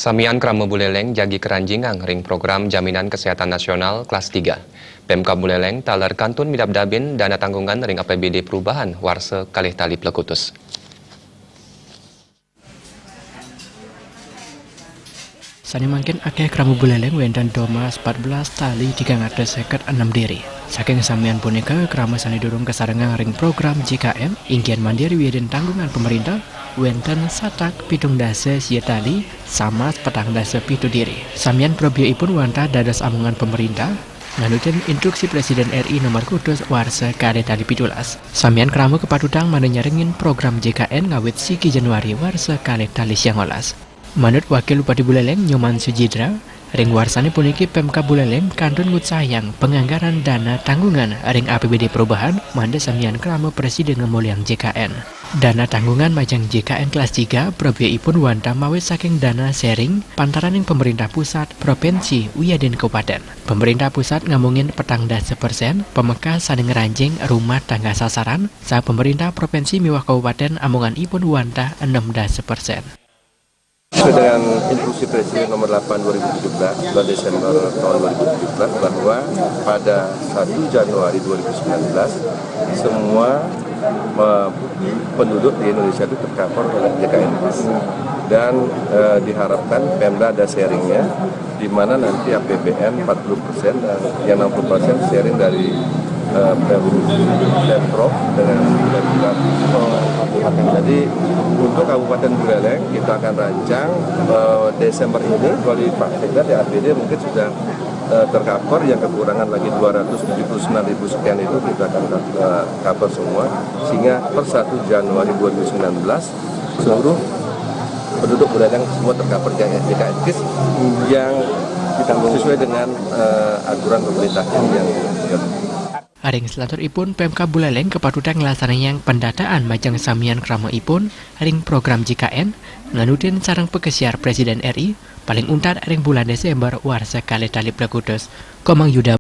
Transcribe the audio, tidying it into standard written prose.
Samian Krama Buleleng jagi keranjingang ring program Jaminan Kesehatan Nasional kelas 3. Pemkab Buleleng taler kantun midap dabin dana tanggungan ring APBD perubahan warse kalih tali plekutus. Sani mangkin akeh Krama Buleleng wendan domas 14 tali 350 diri. Saking samian punika krama sani durung kesarengang ring program JKN ingkian mandiri wiyadin tanggungan pemerintah wenten satak pitung dasa sia tali sama petang dasa pitu diri. Samian probioipun wanta dadas amungan pemerintah nganutin instruksi Presiden RI nomor kudus warsa kade tali pitulas. Samian krama kepatutang mana nyaringin program JKN ngawit siki Januari warsa kade tali siangolas. Menurut Wakil Bupati Buleleng Nyoman Sujidra, ring warsane puniki Pemkab Buleleng kantun ngutsayang penganggaran dana tanggungan ring APBD perubahan manda samian krama Presiden ngemuliang JKN. Dana tanggungan majang JKN kelas 3 probioipun wanta mawit saking dana sharing pantaran yang pemerintah pusat, provinsi, wiyaden kabupaten. Pemerintah pusat ngamungin petang dasa persen, pemekas sane ngeranjing rumah tangga sasaran, saat pemerintah provinsi miwah kabupaten amungan ipun wanta 16%. Sesuai dengan instruksi Presiden nomor 8 2017 bulan Desember tahun 2017 bahwa pada 1 Januari 2019 semua penduduk di Indonesia itu tercover oleh JKN dan diharapkan Pemda ada sharingnya di mana nanti APBN 40% dan yang 60% sharing dari Pemprov dengan Pemprov. Jadi untuk Kabupaten Buleleng kita akan rancang Desember ini kalau Pak Sekda di APBD mungkin sudah tercover, yang kekurangan lagi 279.000 sekian itu kita akan cover semua sehingga per 1 Januari 2019 seluruh penduduk Buleleng semua tercover JKN KIS yang sesuai dengan aturan pemerintah yang Aring selatur ipun Pemkab Buleleng kepatutang ngelasanayang pendataan majang samian krama ipun ring program JKN nganutin sarang pekesiar Presiden RI paling untar ring bulan Desember warsa kali tali plekutus Komang Yuda.